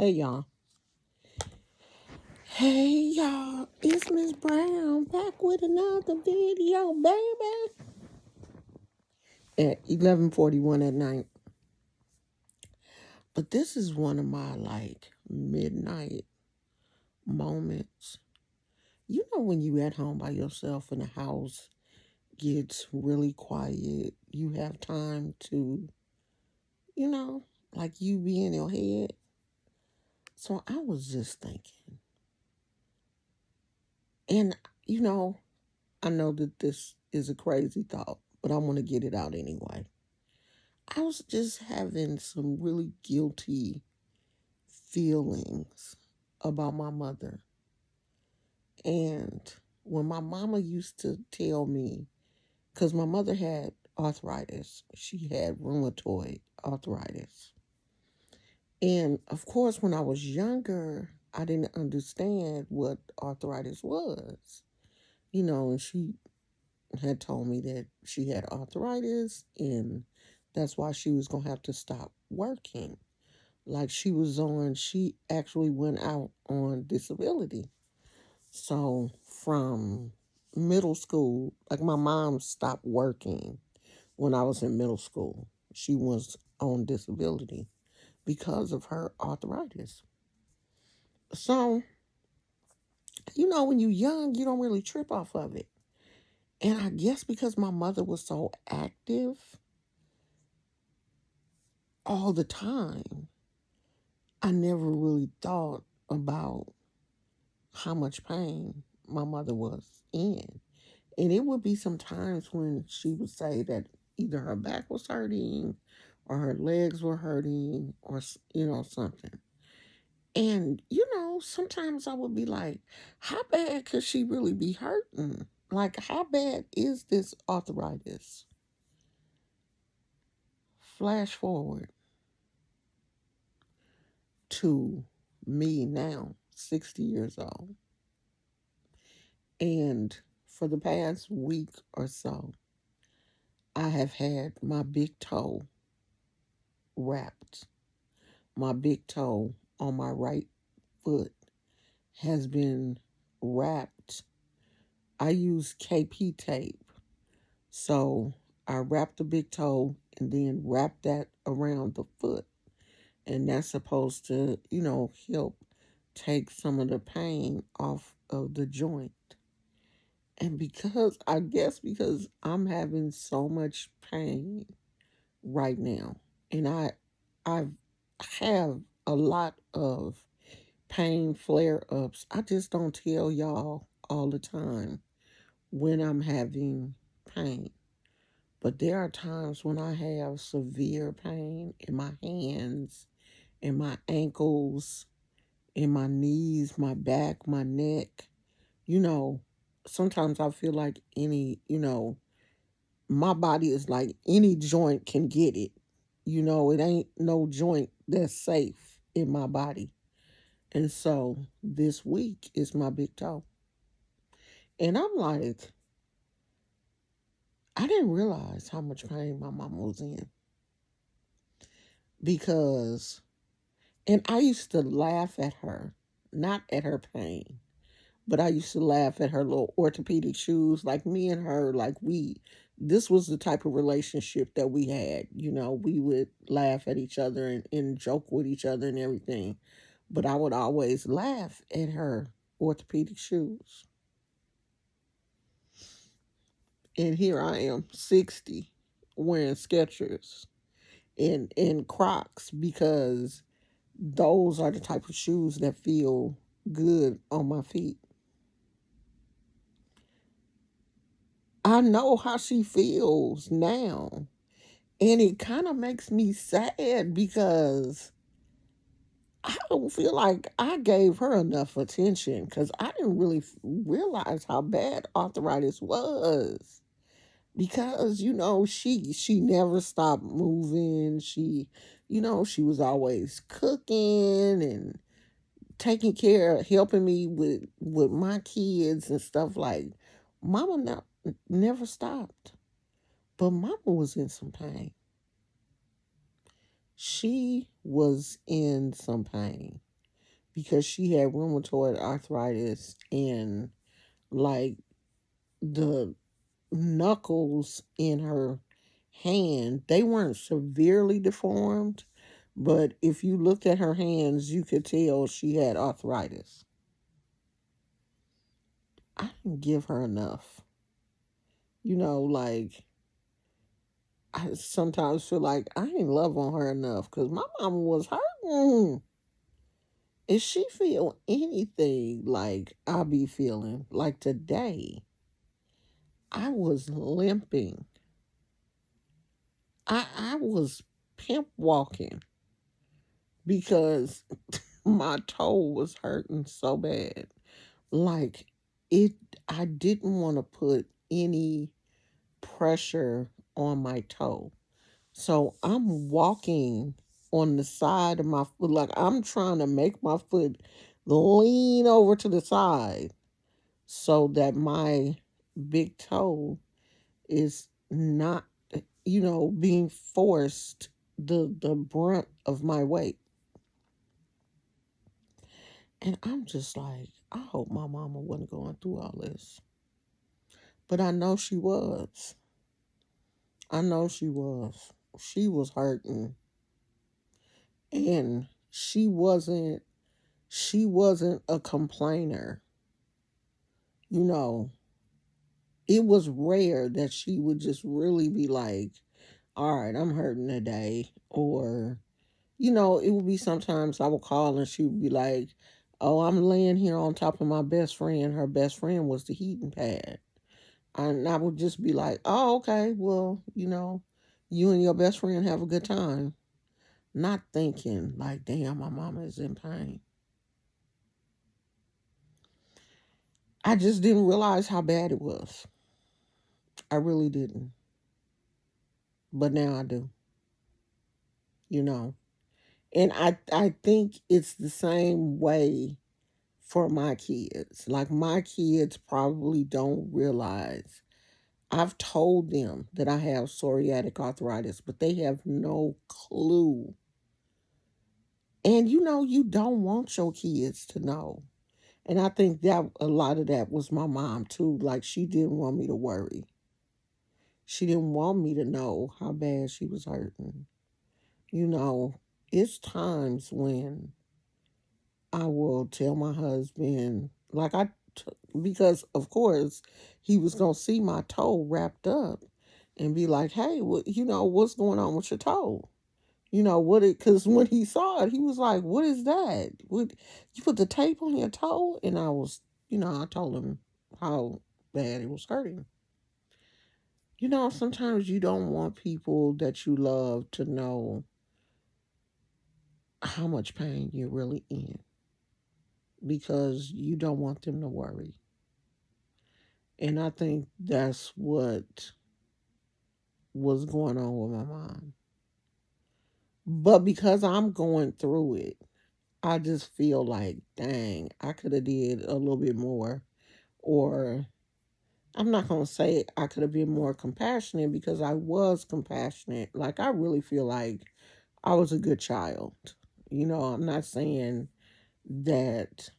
Hey y'all. Hey y'all. It's Miss Brown back with another video, baby. At 11:41 at night. But this is one of my midnight moments. You know when you at home by yourself and the house gets really quiet, you have time to, you know, you be in your head. So I was just thinking. And I know that this is a crazy thought, but I want to get it out anyway. I was just having some really guilty feelings about my mother. And when my mama used to tell me, because my mother had arthritis, she had rheumatoid arthritis. And of course, when I was younger, I didn't understand what arthritis was. And she had told me that she had arthritis and that's why she was going to have to stop working. She actually went out on disability. So from middle school, my mom stopped working when I was in middle school. She was on disability because of her arthritis. So, when you're young, you don't really trip off of it. And I guess because my mother was so active all the time, I never really thought about how much pain my mother was in. And it would be some times when she would say that either her back was hurting or her legs were hurting or, something. And, sometimes I would be like, how bad could she really be hurting? How bad is this arthritis? Flash forward to me now, 60 years old. And for the past week or so, I have had my big toe wrapped. My big toe on my right foot has been wrapped. I use KP tape. So I wrap the big toe and then wrap that around the foot. And that's supposed to, help take some of the pain off of the joint. And because I'm having so much pain right now, and I have a lot of pain flare ups. I just don't tell y'all all the time when I'm having pain. But there are times when I have severe pain in my hands, in my ankles, in my knees, my back, my neck. You know, Sometimes I feel like my body is like any joint can get it. It ain't no joint that's safe in my body. And so this week is my big toe. And I'm like, I didn't realize how much pain my mama was in because, and I used to laugh at her, not at her pain, but I used to laugh at her little orthopedic shoes. Like me and her, this was the type of relationship that we had. We would laugh at each other and joke with each other and everything. But I would always laugh at her orthopedic shoes. And here I am, 60, wearing Skechers and Crocs because those are the type of shoes that feel good on my feet. I know how she feels now. And it kind of makes me sad because I don't feel like I gave her enough attention because I didn't really realize how bad arthritis was. Because she never stopped moving. She was always cooking and taking care, helping me with my kids and stuff. Mama never stopped, but mama was in some pain. She was in some pain. because she had rheumatoid arthritis, and like the knuckles in her hand, they weren't severely deformed, but if you looked at her hands, you could tell she had arthritis. I didn't give her enough. Like, I sometimes feel like I ain't love on her enough because my mama was hurting. If she feel anything like I be feeling, like today, I was limping. I was pimp walking because my toe was hurting so bad. Like it I didn't want to put any pressure on my toe. So I'm walking on the side of my foot, like I'm trying to make my foot lean over to the side so that my big toe is not, being forced the brunt of my weight. And I'm just like, I hope my mama wasn't going through all this. But I know she was. I know she was. She was hurting. And she wasn't a complainer. You know, it was rare that she would just really be like, all right, I'm hurting today. Or, it would be sometimes I would call and she would be like, oh, I'm laying here on top of my best friend. Her best friend was the heating pad. And I would just be like, oh, okay, well, you and your best friend have a good time. Not thinking, like, damn, my mama is in pain. I just didn't realize how bad it was. I really didn't. But now I do, you know. And I think it's the same way for my kids. Like, my kids probably don't realize. I've told them that I have psoriatic arthritis, but they have no clue. And you don't want your kids to know. And I think that a lot of that was my mom too. Like, she didn't want me to worry. She didn't want me to know how bad she was hurting. You know, it's times when I will tell my husband, like because of course he was gonna see my toe wrapped up and be like, "Hey, what's going on with your toe?" What it? Because when he saw it, he was like, "What is that? What you put the tape on your toe?" And I told him how bad it was hurting. Sometimes you don't want people that you love to know how much pain you're really in because you don't want them to worry. And I think that's what was going on with my mom. But because I'm going through it, I just feel like, dang, I could have did a little bit more. Or I'm not going to say I could have been more compassionate because I was compassionate. Like, I really feel like I was a good child. I'm not saying that